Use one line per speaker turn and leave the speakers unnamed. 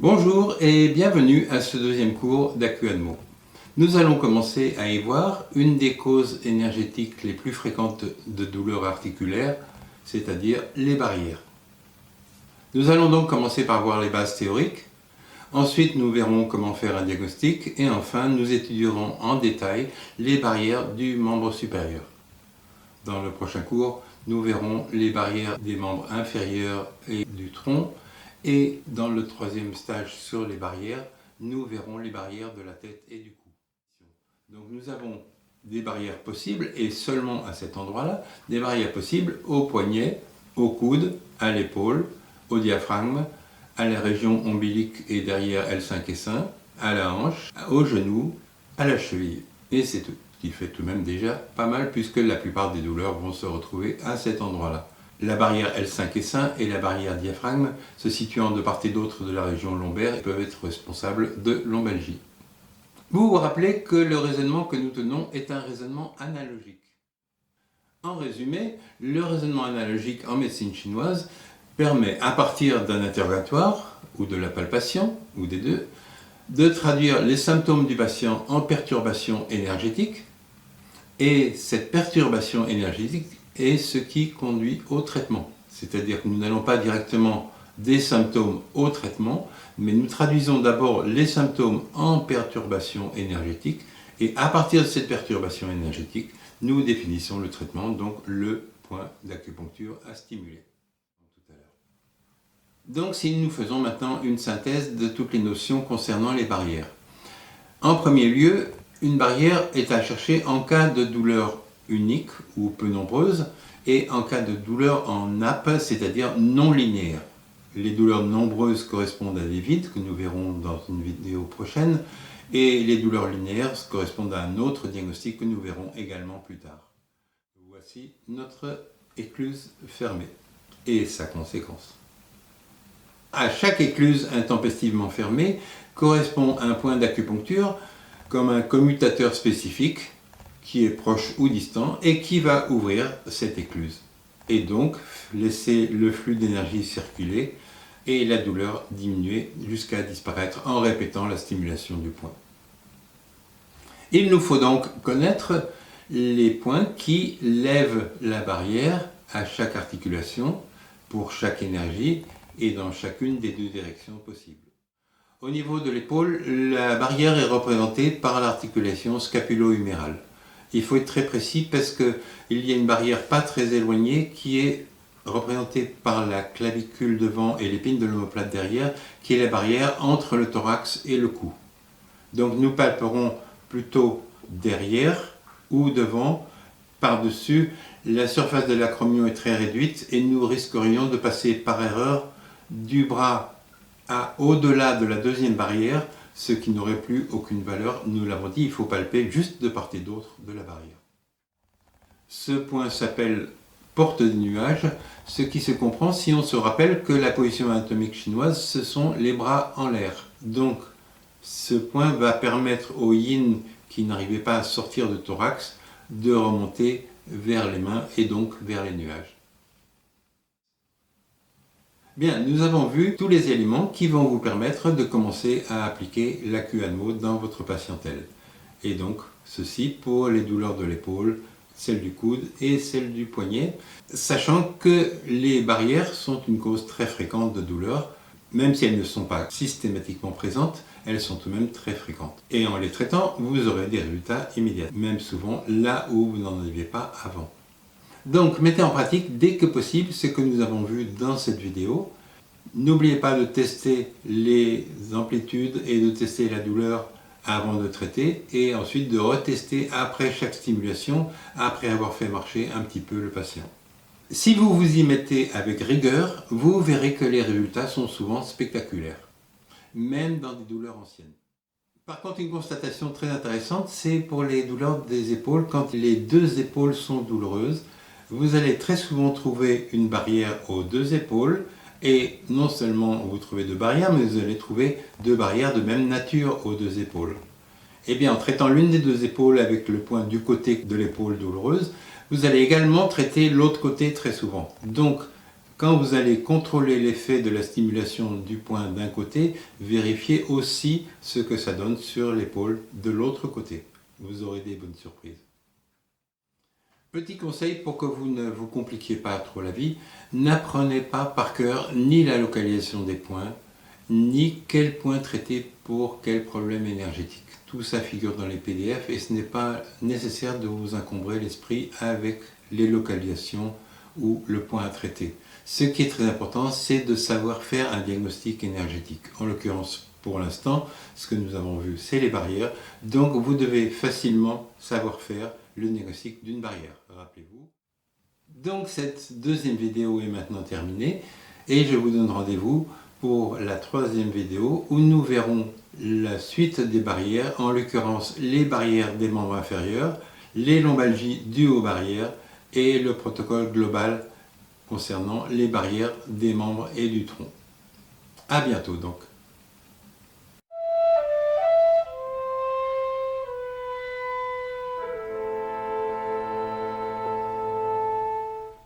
Bonjour et bienvenue à ce deuxième cours d'AcuAnmo. Nous allons commencer à y voir une des causes énergétiques les plus fréquentes de douleurs articulaires, c'est-à-dire les barrières. Nous allons donc commencer par voir les bases théoriques, ensuite nous verrons comment faire un diagnostic et enfin nous étudierons en détail les barrières du membre supérieur. Dans le prochain cours, nous verrons les barrières des membres inférieurs et du tronc. Et dans le troisième stage sur les barrières, nous verrons les barrières de la tête et du cou. Donc nous avons des barrières possibles, et seulement à cet endroit-là, des barrières possibles au poignet, au coude, à l'épaule, au diaphragme, à la région ombilique et derrière L5 et 5, à la hanche, au genou, à la cheville. Et c'est tout. Ce qui fait tout de même déjà pas mal puisque la plupart des douleurs vont se retrouver à cet endroit-là. La barrière L5 et 5 et la barrière diaphragme, se situant de part et d'autre de la région lombaire, peuvent être responsables de lombalgie. Vous vous rappelez que le raisonnement que nous tenons est un raisonnement analogique. En résumé, le raisonnement analogique en médecine chinoise permet, à partir d'un interrogatoire, ou de la palpation, ou des deux, de traduire les symptômes du patient en perturbation énergétique, et cette perturbation énergétique est ce qui conduit au traitement. C'est-à-dire que nous n'allons pas directement des symptômes au traitement, mais nous traduisons d'abord les symptômes en perturbation énergétique, et à partir de cette perturbation énergétique, nous définissons le traitement, donc le point d'acupuncture à stimuler. Donc si nous faisons maintenant une synthèse de toutes les notions concernant les barrières. En premier lieu, une barrière est à chercher en cas de douleur unique ou peu nombreuse et en cas de douleur en nappe, c'est-à-dire non linéaire. Les douleurs nombreuses correspondent à des vides que nous verrons dans une vidéo prochaine et les douleurs linéaires correspondent à un autre diagnostic que nous verrons également plus tard. Voici notre écluse fermée et sa conséquence. À chaque écluse intempestivement fermée correspond un point d'acupuncture comme un commutateur spécifique qui est proche ou distant et qui va ouvrir cette écluse et donc laisser le flux d'énergie circuler et la douleur diminuer jusqu'à disparaître en répétant la stimulation du point. Il nous faut donc connaître les points qui lèvent la barrière à chaque articulation pour chaque énergie et dans chacune des deux directions possibles. Au niveau de l'épaule, la barrière est représentée par l'articulation scapulo-humérale. Il faut être très précis parce qu'il y a une barrière pas très éloignée qui est représentée par la clavicule devant et l'épine de l'omoplate derrière, qui est la barrière entre le thorax et le cou. Donc nous palperons plutôt derrière ou devant, par-dessus. La surface de l'acromion est très réduite et nous risquerions de passer par erreur du bras au-delà de la deuxième barrière, ce qui n'aurait plus aucune valeur. Nous l'avons dit, il faut palper juste de part et d'autre de la barrière. Ce point s'appelle porte des nuages, ce qui se comprend si on se rappelle que la position anatomique chinoise, ce sont les bras en l'air. Donc, ce point va permettre au yin qui n'arrivait pas à sortir de thorax de remonter vers les mains et donc vers les nuages. Bien, nous avons vu tous les éléments qui vont vous permettre de commencer à appliquer l'AcuAnmo dans votre patientèle. Et donc, ceci pour les douleurs de l'épaule, celles du coude et celles du poignet, sachant que les barrières sont une cause très fréquente de douleurs, même si elles ne sont pas systématiquement présentes, elles sont tout de même très fréquentes. Et en les traitant, vous aurez des résultats immédiats, même souvent là où vous n'en aviez pas avant. Donc, mettez en pratique dès que possible ce que nous avons vu dans cette vidéo. N'oubliez pas de tester les amplitudes et de tester la douleur avant de traiter et ensuite de retester après chaque stimulation, après avoir fait marcher un petit peu le patient. Si vous vous y mettez avec rigueur, vous verrez que les résultats sont souvent spectaculaires, même dans des douleurs anciennes. Par contre, une constatation très intéressante, c'est pour les douleurs des épaules. Quand les deux épaules sont douloureuses, vous allez très souvent trouver une barrière aux deux épaules et non seulement vous trouvez deux barrières, mais vous allez trouver deux barrières de même nature aux deux épaules. Et bien, en traitant l'une des deux épaules avec le point du côté de l'épaule douloureuse, vous allez également traiter l'autre côté très souvent. Donc, Quand vous allez contrôler l'effet de la stimulation du point d'un côté, vérifiez aussi ce que ça donne sur l'épaule de l'autre côté. Vous aurez des bonnes surprises. Petit conseil pour que vous ne vous compliquiez pas trop la vie, n'apprenez pas par cœur ni la localisation des points, ni quel point traiter pour quel problème énergétique. Tout ça figure dans les PDF et ce n'est pas nécessaire de vous encombrer l'esprit avec les localisations ou le point à traiter. Ce qui est très important, c'est de savoir faire un diagnostic énergétique. En l'occurrence, pour l'instant, ce que nous avons vu, c'est les barrières. Donc, vous devez facilement savoir faire le diagnostic d'une barrière, rappelez-vous. Donc, cette deuxième vidéo est maintenant terminée et je vous donne rendez-vous pour la troisième vidéo où nous verrons la suite des barrières, en l'occurrence les barrières des membres inférieurs, les lombalgies dues aux barrières et le protocole global concernant les barrières des membres et du tronc. À bientôt donc.